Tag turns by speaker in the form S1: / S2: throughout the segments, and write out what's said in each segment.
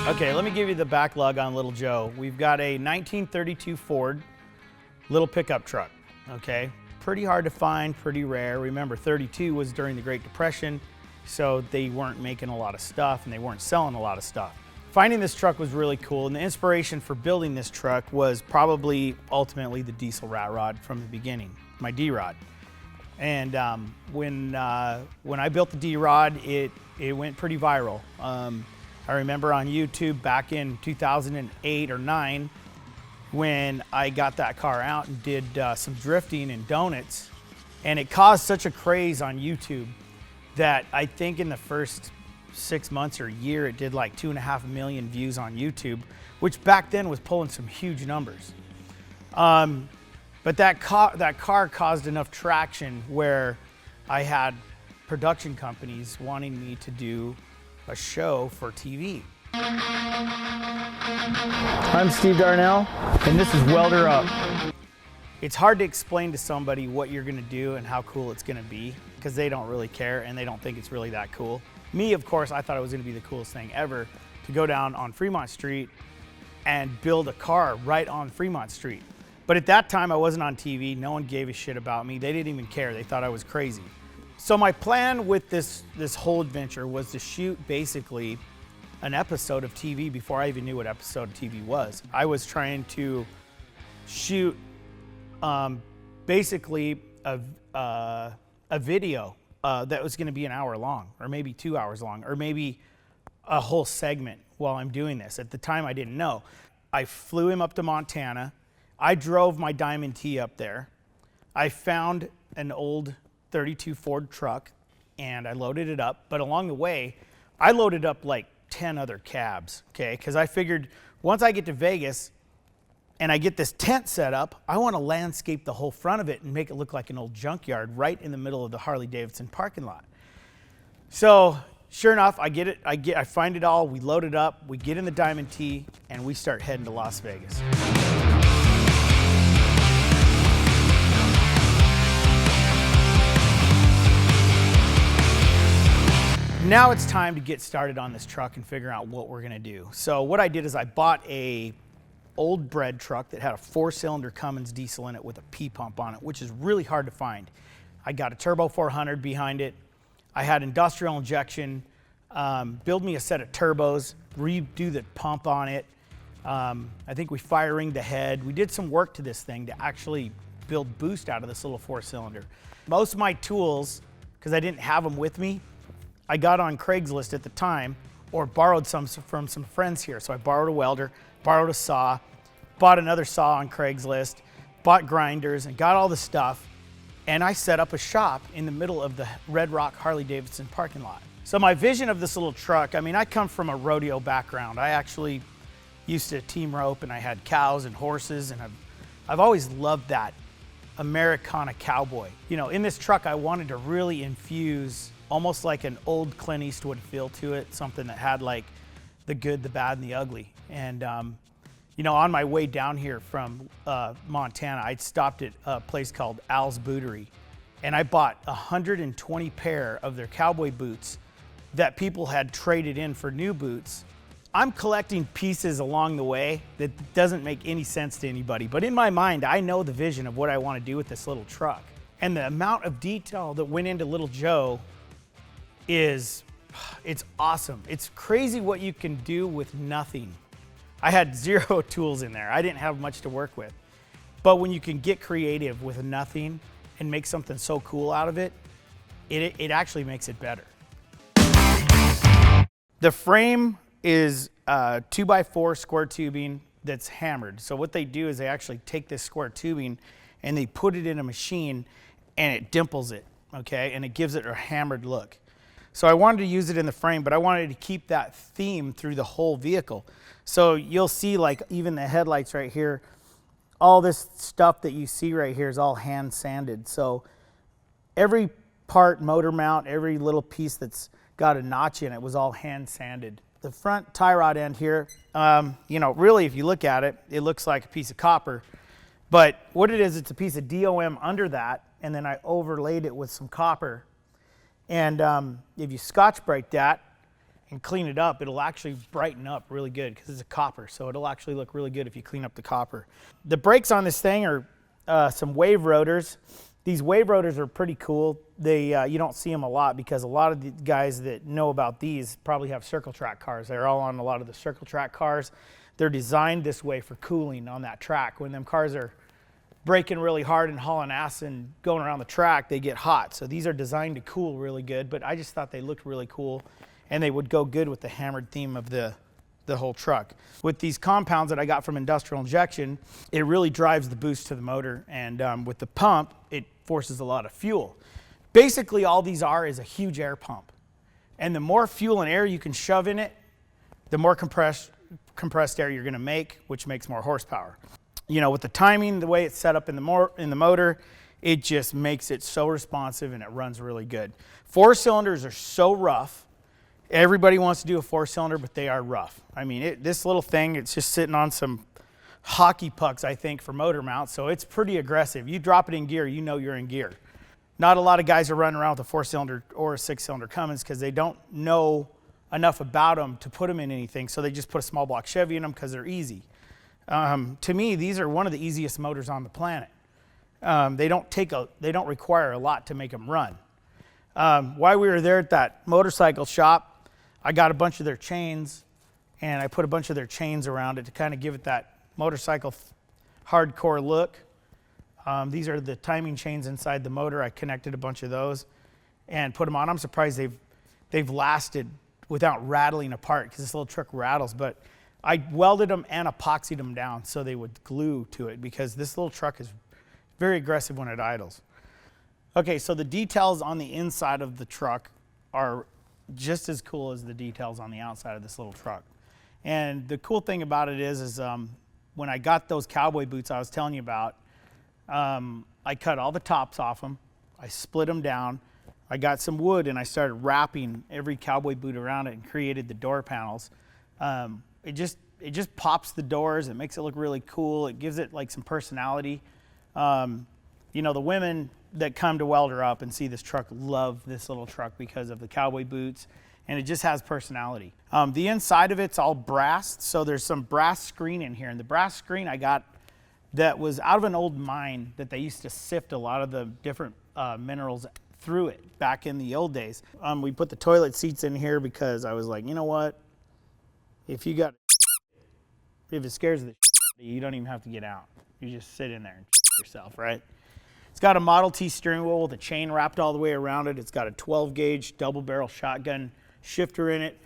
S1: Okay, let me give you the backlog on Little Joe. We've got a 1932 Ford little pickup truck, okay? Pretty hard to find, pretty rare. Remember, 32 was during the Great Depression, so they weren't making a lot of stuff and they weren't selling a lot of stuff. Finding this truck was really cool, and the inspiration for building this truck was probably ultimately the diesel rat rod from the beginning, my D-rod. And when I built the D-rod, it went pretty viral. I remember on YouTube back in 2008 or 9, when I got that car out and did some drifting and donuts, and it caused such a craze on YouTube that I think in the first 6 months or a year, it did like 2.5 million views on YouTube, which back then was pulling some huge numbers. But that car caused enough traction where I had production companies wanting me to do a show for TV. I'm Steve Darnell, and this is Welderup. It's hard to explain to somebody what you're gonna do and how cool it's gonna be, because they don't really care and they don't think it's really that cool. Me, of course, I thought it was gonna be the coolest thing ever to go down on Fremont Street and build a car right on Fremont Street. But at that time, I wasn't on TV. No one gave a shit about me. They didn't even care. They thought I was crazy. So my plan with this whole adventure was to shoot basically an episode of TV before I even knew what episode of TV was. I was trying to shoot basically a video that was gonna be an hour long, or maybe 2 hours long, or maybe a whole segment while I'm doing this. At the time, I didn't know. I flew him up to Montana. I drove my Diamond T up there. I found an old 32 Ford truck and I loaded it up, but along the way, I loaded up like 10 other cabs, okay? Because I figured once I get to Vegas and I get this tent set up, I want to landscape the whole front of it and make it look like an old junkyard right in the middle of the Harley-Davidson parking lot. So sure enough, I find it all, we load it up, we get in the Diamond T, and we start heading to Las Vegas. Now it's time to get started on this truck and figure out what we're gonna do. So what I did is I bought a old bread truck that had a 4-cylinder Cummins diesel in it with a P pump on it, which is really hard to find. I got a turbo 400 behind it. I had industrial injection, build me a set of turbos, redo the pump on it. I think we fire ringed the head. We did some work to this thing to actually build boost out of this little 4-cylinder. Most of my tools, because I didn't have them with me, I got on Craigslist at the time, or borrowed some from some friends here. So I borrowed a welder, borrowed a saw, bought another saw on Craigslist, bought grinders, and got all the stuff. And I set up a shop in the middle of the Red Rock Harley-Davidson parking lot. So my vision of this little truck, I mean, I come from a rodeo background. I actually used to team rope, and I had cows and horses, and I've always loved that Americana cowboy. You know, in this truck, I wanted to really infuse almost like an old Clint Eastwood feel to it, something that had like the good, the bad, and the ugly. And you know, on my way down here from Montana, I stopped at a place called Al's Bootery, and I bought 120 pair of their cowboy boots that people had traded in for new boots. I'm collecting pieces along the way that doesn't make any sense to anybody, but in my mind, I know the vision of what I want to do with this little truck. And the amount of detail that went into Little Joe it's awesome. It's crazy what you can do with nothing. I had 0 tools in there. I didn't have much to work with. But when you can get creative with nothing and make something so cool out of it, it actually makes it better. The frame is 2x4 square tubing that's hammered. So what they do is they actually take this square tubing and they put it in a machine and it dimples it, okay? And it gives it a hammered look. So I wanted to use it in the frame, but I wanted to keep that theme through the whole vehicle. So you'll see like even the headlights right here, all this stuff that you see right here is all hand sanded. So every part, motor mount, every little piece that's got a notch in it was all hand sanded. The front tie rod end here, you know, really if you look at it, it looks like a piece of copper. But what it is, it's a piece of DOM under that, and then I overlaid it with some copper. And if you Scotch-Brite that, and clean it up, it'll actually brighten up really good because it's a copper. So it'll actually look really good if you clean up the copper. The brakes on this thing are some wave rotors. These wave rotors are pretty cool. They you don't see them a lot because a lot of the guys that know about these probably have circle track cars. They're all on a lot of the circle track cars. They're designed this way for cooling on that track. When them cars are braking really hard and hauling ass and going around the track, they get hot. So these are designed to cool really good, but I just thought they looked really cool and they would go good with the hammered theme of the whole truck. With these compounds that I got from Industrial Injection, it really drives the boost to the motor, and with the pump, it forces a lot of fuel. Basically, all these are is a huge air pump. And the more fuel and air you can shove in it, the more compressed air you're gonna make, which makes more horsepower. You know, with the timing, the way it's set up in the motor, it just makes it so responsive and it runs really good. 4 cylinders are so rough. Everybody wants to do a 4-cylinder, but they are rough. I mean, this little thing, it's just sitting on some hockey pucks, I think, for motor mount, so it's pretty aggressive. You drop it in gear, you know you're in gear. Not a lot of guys are running around with a 4-cylinder or a 6-cylinder Cummins because they don't know enough about them to put them in anything, so they just put a small block Chevy in them because they're easy. To me, these are one of the easiest motors on the planet. They don't require a lot to make them run. While we were there at that motorcycle shop, I got a bunch of their chains, and I put a bunch of their chains around it to kind of give it that motorcycle hardcore look. These are the timing chains inside the motor. I connected a bunch of those and put them on. I'm surprised they've lasted without rattling apart because this little truck rattles, but I welded them and epoxied them down so they would glue to it because this little truck is very aggressive when it idles. Okay, so the details on the inside of the truck are just as cool as the details on the outside of this little truck. And the cool thing about it is when I got those cowboy boots I was telling you about, I cut all the tops off them, I split them down, I got some wood and I started wrapping every cowboy boot around it and created the door panels. It just pops the doors, it makes it look really cool, it gives it like some personality. You know, the women that come to Welderup and see this truck love this little truck because of the cowboy boots, and it just has personality. The inside of it's all brass, so there's some brass screen in here, and the brass screen I got that was out of an old mine that they used to sift a lot of the different minerals through it back in the old days. We put the toilet seats in here because I was like, you know what, if it scares the you don't even have to get out. You just sit in there and yourself, right? It's got a Model T steering wheel with a chain wrapped all the way around it. It's got a 12-gauge double barrel shotgun shifter in it.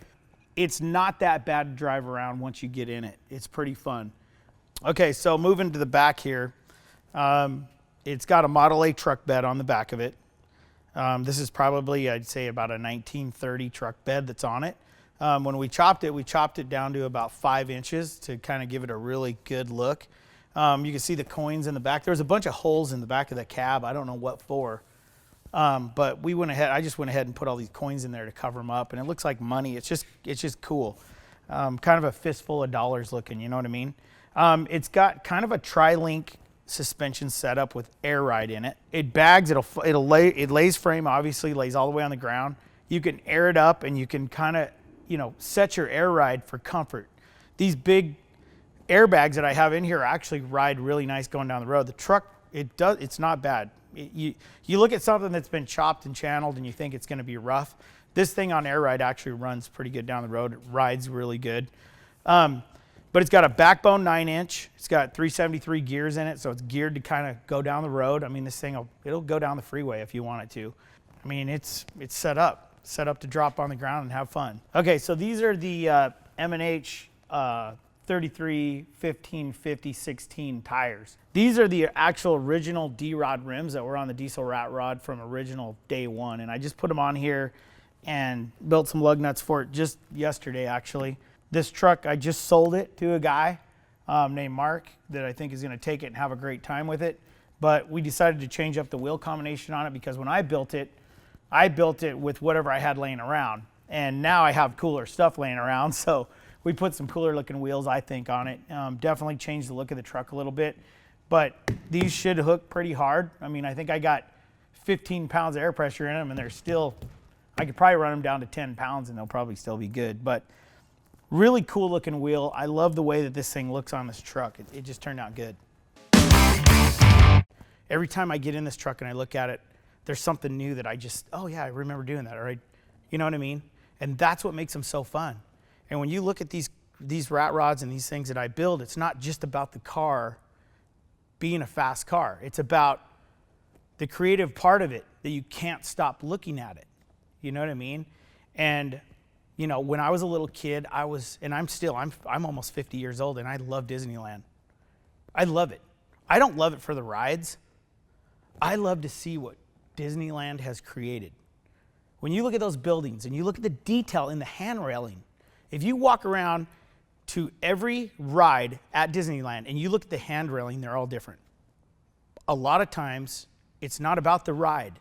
S1: It's not that bad to drive around once you get in it. It's pretty fun. Okay, so moving to the back here, it's got a Model A truck bed on the back of it. This is probably, I'd say, about a 1930 truck bed that's on it. When we chopped it down to about 5 inches to kind of give it a really good look. You can see the coins in the back. There's a bunch of holes in the back of the cab. I don't know what for. But I just went ahead and put all these coins in there to cover them up, and it looks like money. It's just cool. Kind of a fistful of dollars looking, you know what I mean? It's got kind of a tri-link suspension setup with air ride in it. It bags, it lays frame, obviously lays all the way on the ground. You can air it up and you can kind of, set your air ride for comfort. These big airbags that I have in here actually ride really nice going down the road. The truck, it's not bad. You look at something that's been chopped and channeled and you think it's going to be rough. This thing on air ride actually runs pretty good down the road. It rides really good. But it's got a backbone 9-inch. It's got 373 gears in it, so it's geared to kind of go down the road. I mean, this thing, it'll go down the freeway if you want it to. I mean, it's set up to drop on the ground and have fun. Okay, so these are the M&H 33, 15, 50, 16 tires. These are the actual original D-Rod rims that were on the diesel rat rod from original day one, and I just put them on here and built some lug nuts for it just yesterday, actually. This truck, I just sold it to a guy named Mark that I think is going to take it and have a great time with it. But we decided to change up the wheel combination on it because when I built it with whatever I had laying around. And now I have cooler stuff laying around, so we put some cooler looking wheels, I think, on it. Definitely changed the look of the truck a little bit. But these should hook pretty hard. I mean, I think I got 15 pounds of air pressure in them, and they're still I could probably run them down to 10 pounds and they'll probably still be good. But really cool looking wheel. I love the way that this thing looks on this truck. It just turned out good. Every time I get in this truck and I look at it, there's something new that I just, oh yeah, I remember doing that, or you know what I mean? And that's what makes them so fun. And when you look at these rat rods and these things that I build, it's not just about the car being a fast car. It's about the creative part of it that you can't stop looking at it. You know what I mean? And you know, when I was a little kid, I'm almost 50 years old, and I love Disneyland. I love it. I don't love it for the rides. I love to see what Disneyland has created. When you look at those buildings and you look at the detail in the hand railing, if you walk around to every ride at Disneyland and you look at the hand railing, they're all different. A lot of times, it's not about the ride.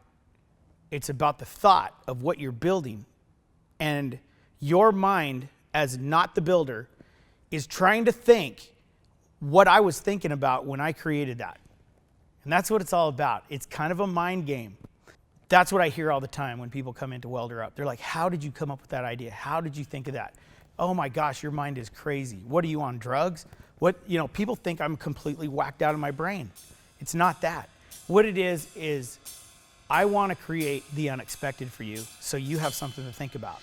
S1: It's about the thought of what you're building. And your mind, as not the builder, is trying to think what I was thinking about when I created that. And that's what it's all about. It's kind of a mind game. That's what I hear all the time when people come into Welderup. They're like, how did you come up with that idea? How did you think of that? Oh my gosh, your mind is crazy. What are you, on drugs? People think I'm completely whacked out of my brain. It's not that. What it is I want to create the unexpected for you so you have something to think about.